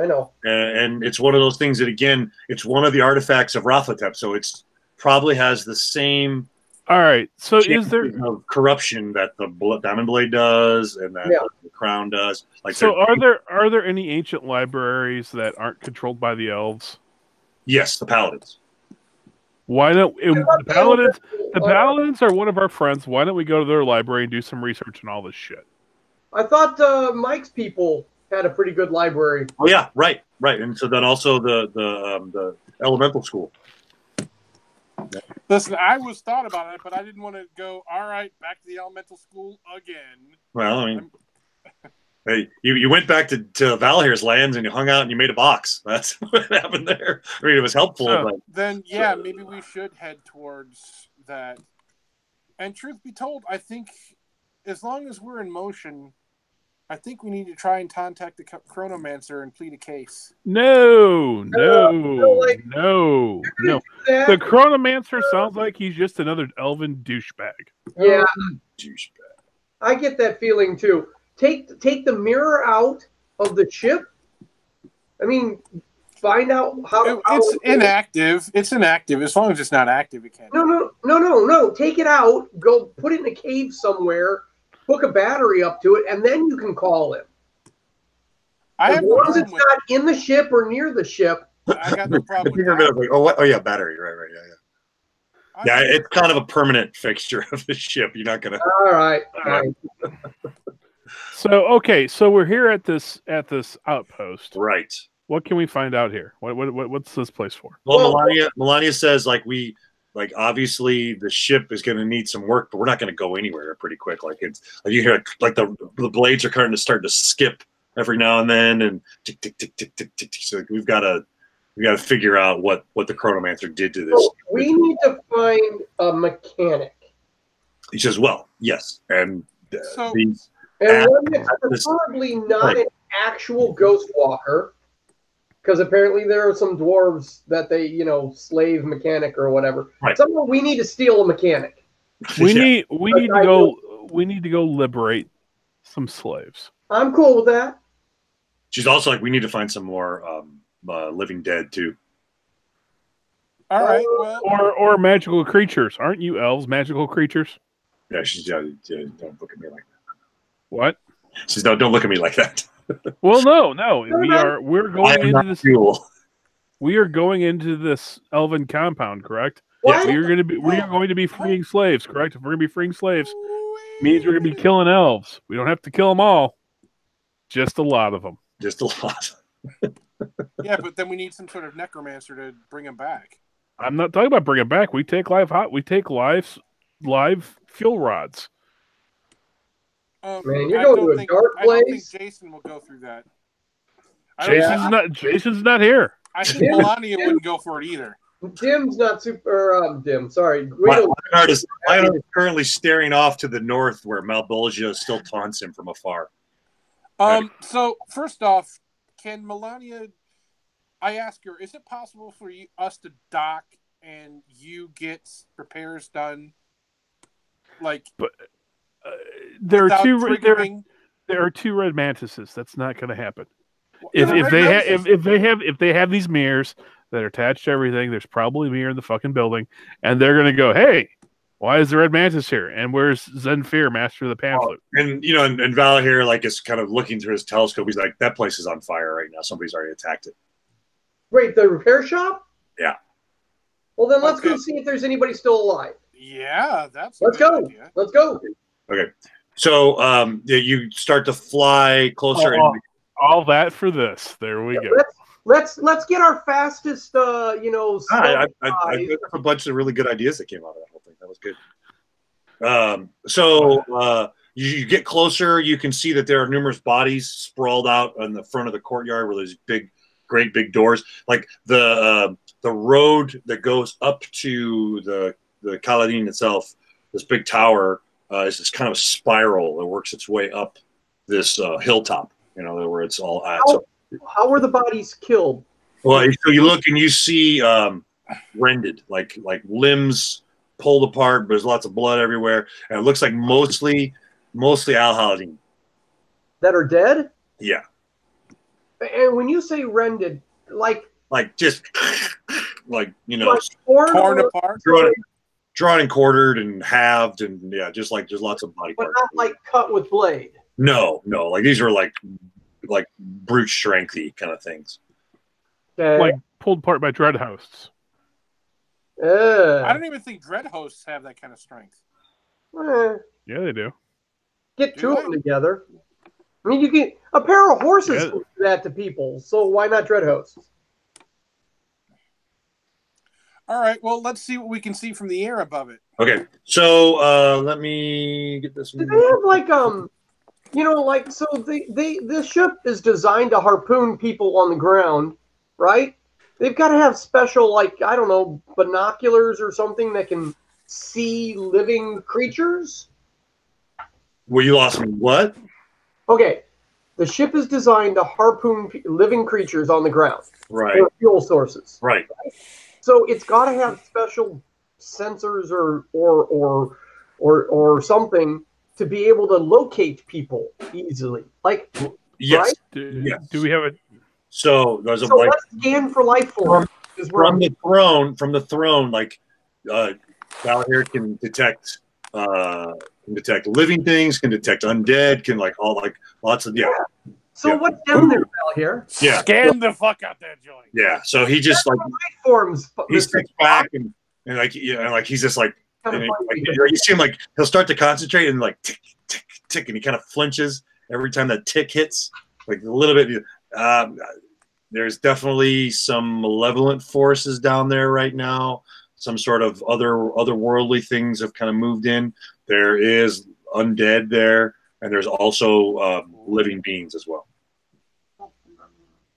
I know. And it's one of those things that, again, it's one of the artifacts of Rathotep, so it's probably has the same. All right. So is there corruption that the Diamond Blade does, and that the Crown does? Like, so are there any ancient libraries that aren't controlled by the elves? Yes, the Paladins. Why don't the Paladins? The Paladins are one of our friends. Why don't we go to their library and do some research on all this shit? I thought Mike's people had a pretty good library. Oh yeah, right. And so then also the elemental school. Listen, I was thought about it, but I didn't want to go. All right, back to the elemental school again. Well, I mean, hey, you went back to Valhir's lands and you hung out and you made a box. That's what happened there. I mean, it was helpful. So, then, yeah, maybe we should head towards that. And truth be told, I think as long as we're in motion, I think we need to try and contact the Chronomancer and plead a case. No. The Chronomancer sounds like he's just another elven douchebag. Yeah, douchebag. I get that feeling too. Take the mirror out of the ship. I mean, find out how it's inactive. It's inactive. As long as it's not active, it can't. No. Take it out. Go put it in a cave somewhere. Hook a battery up to it, and then you can call him. As long as it's not in the ship or near the ship. I got no problem with that. Oh yeah, battery. Right. Yeah, it's kind of a permanent fixture of the ship. You're not gonna. All right. So we're here at this outpost. Right. What can we find out here? What's this place for? Well, Melania says obviously the ship is going to need some work, but we're not going to go anywhere pretty quick. Like you hear the blades are starting to skip every now and then, and tick tick tick tick tick tick. So we've got to figure out what the Chronomancer did to this. So we need to find a mechanic. He says, "Well, yes, and one that's preferably not an actual ghost walker." Because apparently there are some dwarves that they, slave mechanic or whatever. Right. Somehow we need to steal a mechanic. We need to go liberate some slaves. I'm cool with that. She's also like, we need to find some more living dead too. All right. Well, or magical creatures. Aren't you elves magical creatures? Yeah. She's don't look at me like that. What? She says, no, don't look at me like that. Well, no. We're going into this. Fuel. We are going into this elven compound, correct? What? We are going to be freeing slaves, correct? If we're going to be freeing slaves, means we're going to be killing elves. We don't have to kill them all, just a lot of them. Just a lot. Yeah, but then we need some sort of necromancer to bring them back. I'm not talking about bringing them back. We take live fuel rods. Man, you're going to a dark place. I don't think Jason will go through that. Jason's not here. I think Melania wouldn't go for it either. Dim's not super. Dim. Sorry. Lionheart is currently staring off to the north, where Malbolgia still taunts him from afar. So first off, can Melania? I ask her, is it possible for us to dock and you get repairs done? There are two red mantises. That's not going to happen. If they have these mirrors that are attached to everything, there's probably a mirror in the fucking building, and they're going to go, "Hey, why is the red mantis here? And where's Zenfir, master of the pamphlet?" And and Valahir is kind of looking through his telescope. He's like, "That place is on fire right now. Somebody's already attacked it." Wait, the repair shop? Yeah. Well, then let's go see if there's anybody still alive. Yeah, Let's go. Idea. Let's go. Okay. So you start to fly closer. All that for this. There we go. Let's get our fastest. I have a bunch of really good ideas that came out of that whole thing. That was good. You get closer. You can see that there are numerous bodies sprawled out on the front of the courtyard where there's great big doors. Like the road that goes up to the Kaladin itself, this big tower, is this kind of spiral that works its way up this hilltop. Where it's all at. How were the bodies killed? Well, so you look and you see rended, like limbs pulled apart. But there's lots of blood everywhere, and it looks like mostly Al Haladin. That are dead? Yeah. And when you say rended, like just like torn apart, drawn and quartered and halved, and just like there's lots of body but parts. not like cut with blade. No, like these are like brute strengthy kind of things. Okay. Like pulled apart by dread hosts. I don't even think dread hosts have that kind of strength. Yeah, they do. Get two of them together. I mean, you can a pair of horses can do that to people, so why not dread hosts? All right, well, let's see what we can see from the air above it. Okay, so let me get this. Do they have like so the ship is designed to harpoon people on the ground, right? They've got to have special, like, I don't know, binoculars or something that can see living creatures. Well, you lost me. What? Okay, the ship is designed to harpoon living creatures on the ground. Right. Or fuel sources. Right. So it's got to have special sensors or something to be able to locate people easily. Like, yes. Right? Do we have a? So there's a let's scan for life forms from the throne. Like, Valahir can detect living things, can detect undead, can lots of So what's down there, Valahir? Yeah. Scan the fuck out that joint. Yeah. So he just life forms. he sits back and he's just like, you see him like he'll start to concentrate and like tick tick tick, and he kind of flinches every time that tick hits, like a little bit. There's definitely some malevolent forces down there right now. Some sort of otherworldly things have kind of moved in. There is undead there, and there's also living beings as well.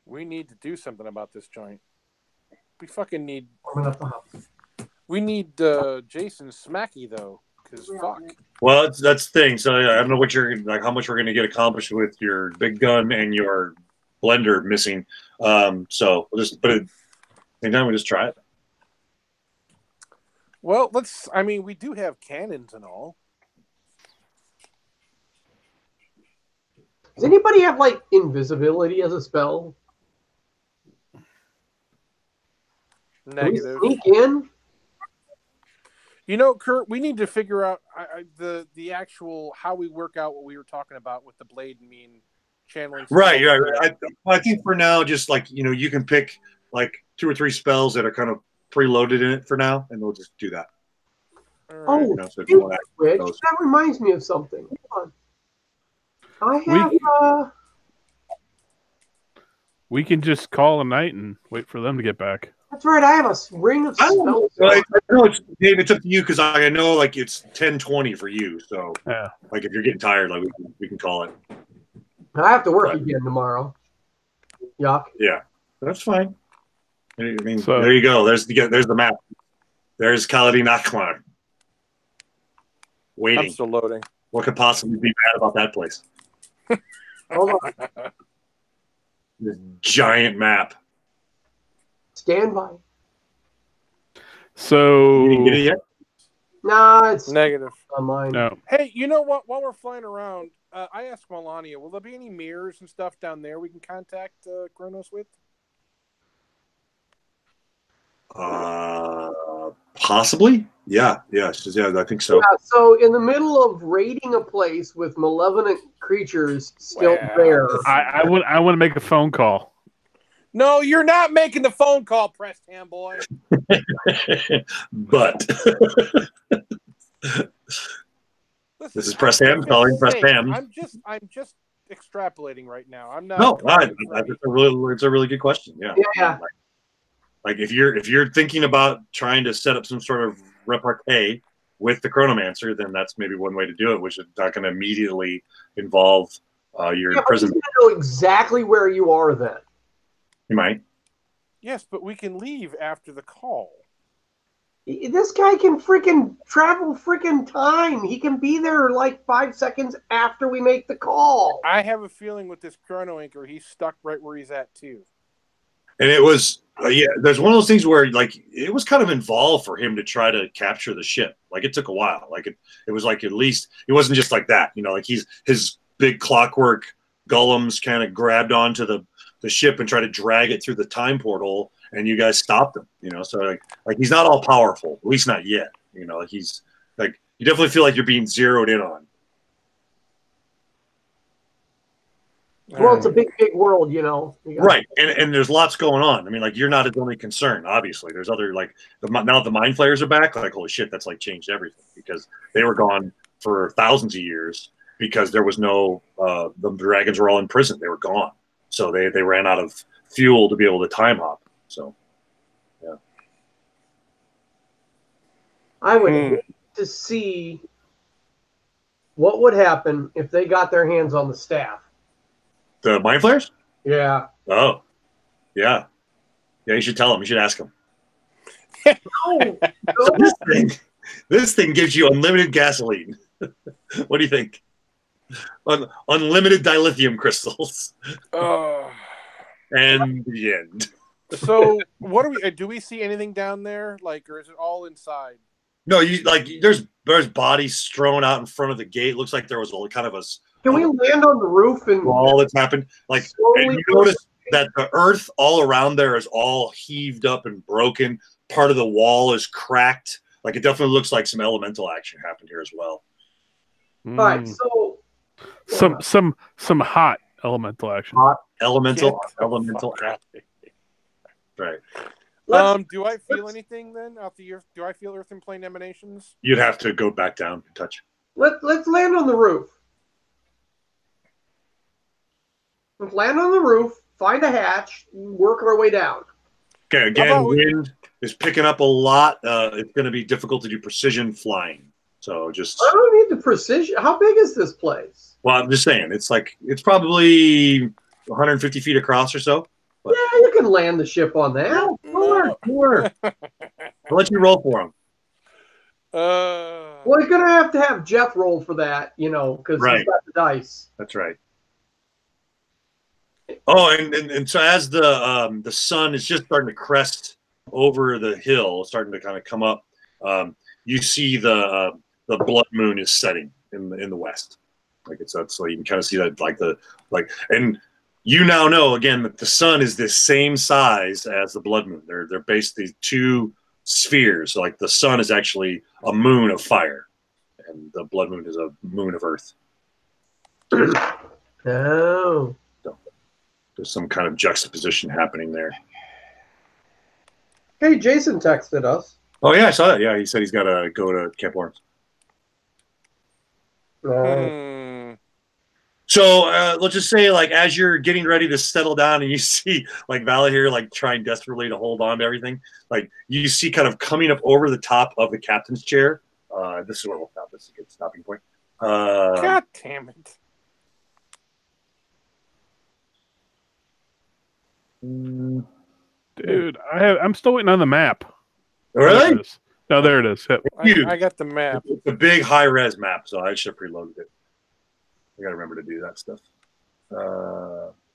We need to do something about this joint. We fucking need. We need Jason Smacky though, because fuck. Well, that's the thing. So I don't know what you're how much we're going to get accomplished with your big gun and your blender missing. So we'll just put it. Anytime we just try it. Well, let's. I mean, we do have cannons and all. Does anybody have like invisibility as a spell? Negative. Can we sneak in? You know, Kurt, we need to figure out the actual how we work out what we were talking about with the blade and me and channeling. Right. I think for now, just like you can pick like 2 or 3 spells that are kind of preloaded in it for now, and we'll just do that. Oh, so if you want that reminds me of something. Hold on. I have. We can just call a night and wait for them to get back. That's right. I have a ring of spells. I know Dave, it's up to you because I know like it's 10:20 for you. So like if you're getting tired, like we can call it. I have to work again tomorrow. Yuck. Yeah, that's fine. I mean, there you go. There's the map. There's Kaladin Akmar. Waiting. I'm still loading. What could possibly be bad about that place? Hold on. This giant map. Stand by. So you didn't get it yet? Nah, it's negative on mine. No. Hey, you know what? While we're flying around, I asked Melania, will there be any mirrors and stuff down there we can contact Kronos with? Possibly. Yeah. I think so. Yeah, so in the middle of raiding a place with malevolent creatures still there. I want to make a phone call. No, you're not making the phone call, Pressed Ham boy. But Listen, this is Pressed Ham calling Pressed Ham. I'm just extrapolating right now. I'm not. No, it's a really good question. Yeah. Yeah. Like if you're thinking about trying to set up some sort of repartee with the Chronomancer, then that's maybe one way to do it, which is not going to immediately involve your imprisonment. You know exactly where you are then. You might. Yes, but we can leave after the call. This guy can freaking travel freaking time. He can be there like 5 seconds after we make the call. I have a feeling with this chrono anchor, he's stuck right where he's at too. And it was, there's one of those things where like it was kind of involved for him to try to capture the ship. Like it took a while. Like it was like at least it wasn't just like that. Like his big clockwork golems kind of grabbed onto the ship and tried to drag it through the time portal, and you guys stopped him. So like he's not all powerful, at least not yet. He's like, you definitely feel like you're being zeroed in on. Well, it's a big world, Right, and there's lots going on. I mean, like, you're not his only concern. Obviously, there's other, like, now the mind flayers are back. Like, holy shit, that's like changed everything, because they were gone for thousands of years because there was no the dragons were all in prison. They were gone, so they ran out of fuel to be able to time hop. So, yeah, I would hate to see what would happen if they got their hands on the staff. The mind flayers? Yeah. Oh, yeah. Yeah, you should tell him. You should ask him. No. This thing gives you unlimited gasoline. What do you think? Unlimited dilithium crystals. And the end. So, what do we see anything down there? Like, or is it all inside? No, there's bodies strewn out in front of the gate. Looks like there was a kind of a. Can we land on the roof and all that's happened? Like, and you notice that the earth all around there is all heaved up and broken. Part of the wall is cracked. Like, it definitely looks like some elemental action happened here as well. All right, so some hot elemental action. Hot elemental action. Right. Do I feel anything then out the earth? Do I feel earth and plane emanations? You'd have to go back down and touch. Let's land on the roof. Let's land on the roof, find a hatch, work our way down. Okay, again, wind is picking up a lot. It's going to be difficult to do precision flying. So just. I don't need the precision. How big is this place? Well, I'm just saying, it's probably 150 feet across or so. But, yeah, you can land the ship on that. Sure. I'll let you roll for him. Well, you're going to have Jeff roll for that, because he's got the dice. That's right. Oh, and so as the sun is just starting to crest over the hill, starting to kind of come up, you see the blood moon is setting in the west. Like, so you can kind of see that, and you now know again that the sun is the same size as the blood moon. They're basically two spheres. So, like, the sun is actually a moon of fire, and the blood moon is a moon of earth. Oh. There's some kind of juxtaposition happening there. Hey, Jason texted us. Oh, yeah, I saw that. Yeah, he said he's got to go to Camp Lawrence. So let's just say, like, as you're getting ready to settle down and you see, like, Valahir, like, trying desperately to hold on to everything, like, you see kind of coming up over the top of the captain's chair. This is where we'll stop. This is a good stopping point. God damn it. Dude, I'm still waiting on the map. Really? No, there it is. I got the map. It's a big high-res map, so I should have preloaded it. I got to remember to do that stuff.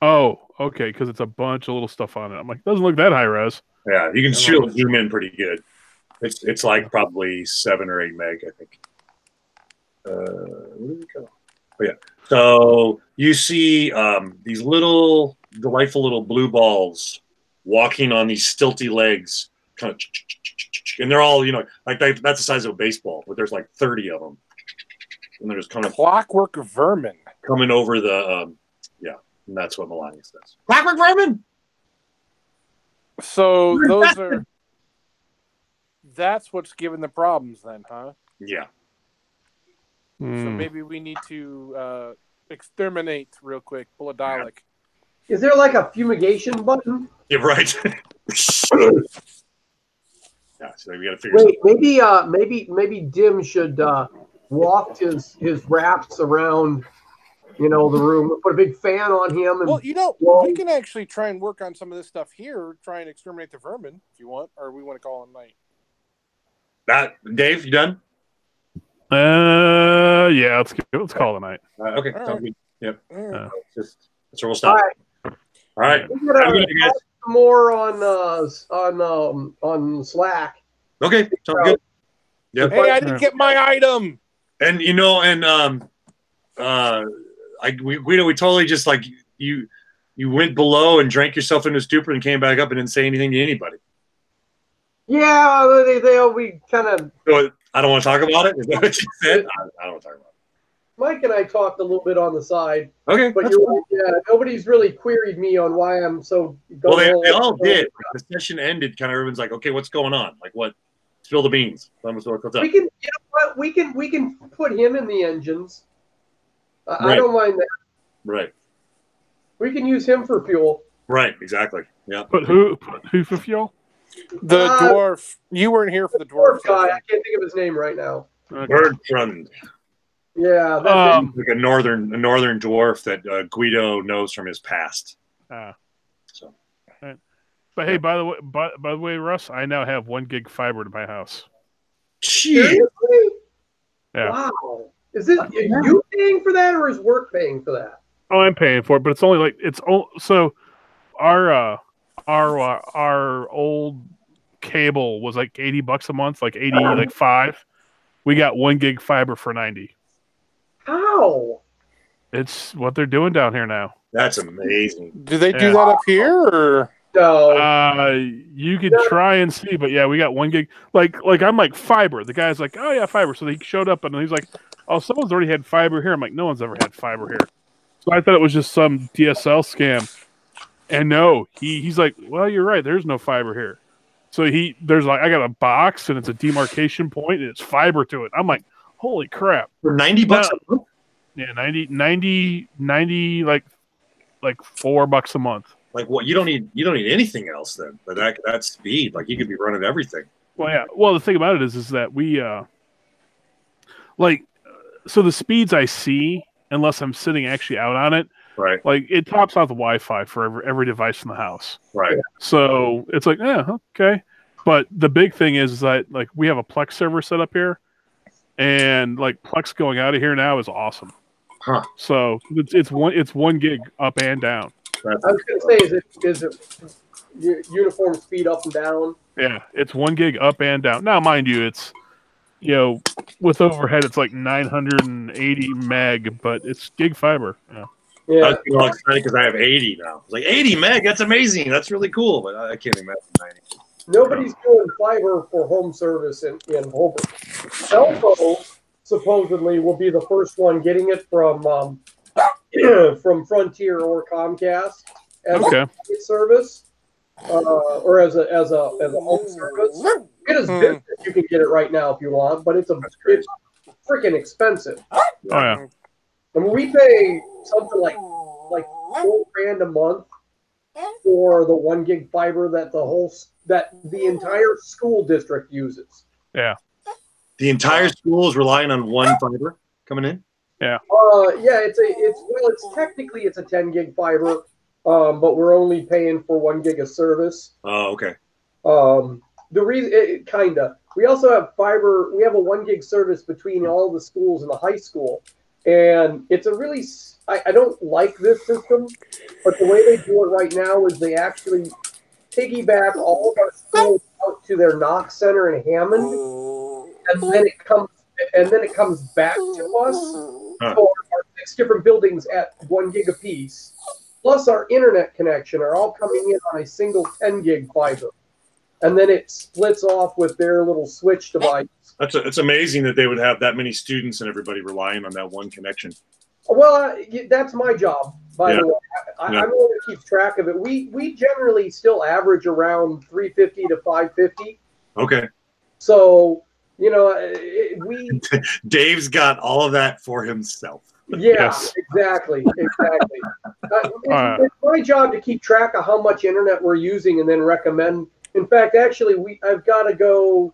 Oh, okay, because it's a bunch of little stuff on it. I'm like, it doesn't look that high-res. Yeah, you can zoom in pretty good. It's like probably 7 or 8 meg, I think. Where did it go? Oh, yeah. So you see these little delightful little blue balls walking on these stilty legs, kind of, and they're all, like that's the size of a baseball, but there's like 30 of them, and they're just kind of clockwork vermin coming over the and that's what Melania says. Clockwork vermin. So that's what's giving the problems then, huh? Yeah. So maybe we need to exterminate real quick. Pull a Dalek. Is there like a fumigation button? Yeah, right. Yeah, so we got to figure. Wait, maybe Dim should waft his wraps around, the room. Put a big fan on him. And, we can actually try and work on some of this stuff here. Try and exterminate the vermin if you want, or we want to call it night. Dave, you done? Yeah, let's call it a night. Okay, all sounds right. good. Yep. That's where we'll all stop. right. All right. We're gonna talk more on Slack. Okay, sounds good. Yep. Hey, I didn't get my item. And we totally just like you went below and drank yourself into a stupor and came back up and didn't say anything to anybody. Yeah, we kind of. So I don't want to talk about it. Is that what you said? I don't want to talk about it. Mike and I talked a little bit on the side. Okay, but you're right. Yeah, nobody's really queried me on why I'm so. Well, they all did. The session ended. Kind of everyone's like, okay, what's going on? Like, what? Spill the beans. What's up? We can, you know what? We can put him in the engines. Right. I don't mind that. Right. We can use him for fuel. Right. Exactly. Yeah. But who for fuel? The dwarf. You weren't here for the dwarf guy. I can't think of his name right now. Okay. Bertrand. Yeah, like a northern dwarf that Guido knows from his past. So, but hey, by the way, Russ, I now have 1 gig fiber to my house. Seriously? Yeah. Wow. Is this you paying for that, or is work paying for that? Oh, I'm paying for it, but it's only like so. Our old cable was like $80 a month, like 80, like 5. We got 1 gig fiber for 90. How? It's what they're doing down here now. That's amazing. Do they do that up here, or no? You could try and see, but yeah, we got 1 gig. Like I'm like fiber. The guy's like, oh yeah, fiber. So he showed up and he's like, oh, someone's already had fiber here. I'm like, no one's ever had fiber here. So I thought it was just some DSL scam. And no, he's like, well, you're right. There's no fiber here. So there's like, I got a box and it's a demarcation point and it's fiber to it. I'm like, holy crap. For $90 a month? Yeah, 90 like $4 a month. Like what? You don't need anything else then. But that speed, like you could be running everything. Well, yeah. Well, the thing about it is that we so the speeds I see, unless I'm sitting actually out on it, right? Like it tops out the Wi-Fi for every device in the house, right? So it's like, yeah, okay. But the big thing is that like we have a Plex server set up here, and like Plex going out of here now is awesome. Huh. So it's 1 gig up and down. I was going to say, is it uniform speed up and down? Yeah, it's 1 gig up and down. Now, mind you, it's with overhead, it's like 980 meg, but it's gig fiber. Yeah. I was excited because I have 80 now. It's like 80 meg. That's amazing. That's really cool. But I can't imagine 90. Nobody's doing fiber for home service in Holbrook. Elko supposedly will be the first one getting it from Frontier or Comcast as a service, or as a home service. It is business. You can get it right now if you want, but it's freaking expensive. Oh yeah. I mean, we pay something like $4,000 a month for the 1 gig fiber that the entire school district uses. Yeah. The entire school is relying on one fiber coming in. Yeah. Yeah. It's technically a 10 gig fiber, but we're only paying for 1 gig of service. Oh, okay. The reason, we also have fiber. We have a 1 gig service between all the schools in the high school, and it's a really. I don't like this system, but the way they do it right now is they actually piggyback all of our schools out to their Knox Center in Hammond, and then it comes back to us. Huh. So our 6 different buildings at 1 gig apiece, plus our internet connection, are all coming in on a single 10 gig fiber. And then it splits off with their little switch device. It's amazing that they would have that many students and everybody relying on that one connection. Well, that's my job, by the way. I'm the one that keeps track of it. We generally still average around 350 to 550. Okay. So, Dave's got all of that for himself. Yeah, yes. Exactly. It's my job to keep track of how much internet we're using and then recommend. In fact, actually, I've got to go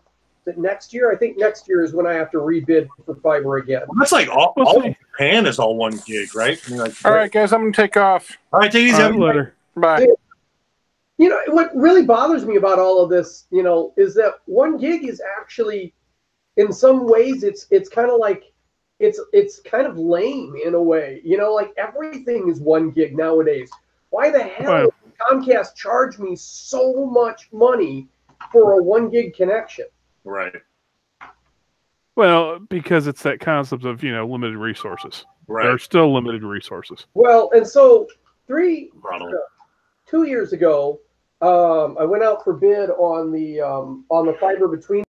next year. I think next year is when I have to rebid for fiber again. Well, that's like all Japan is all 1 gig, right? I mean, all right, guys, I'm going to take off. All right, take it easy. Later. Bye. What really bothers me about all of this, is that 1 gig is actually, in some ways, it's kind of like, it's kind of lame in a way. Like everything is 1 gig nowadays. Why the hell did Comcast charge me so much money for a 1 gig connection? Right. Well, because it's that concept of limited resources. There are still limited resources. Well, and so 2 years ago, I went out for bid on the fiber between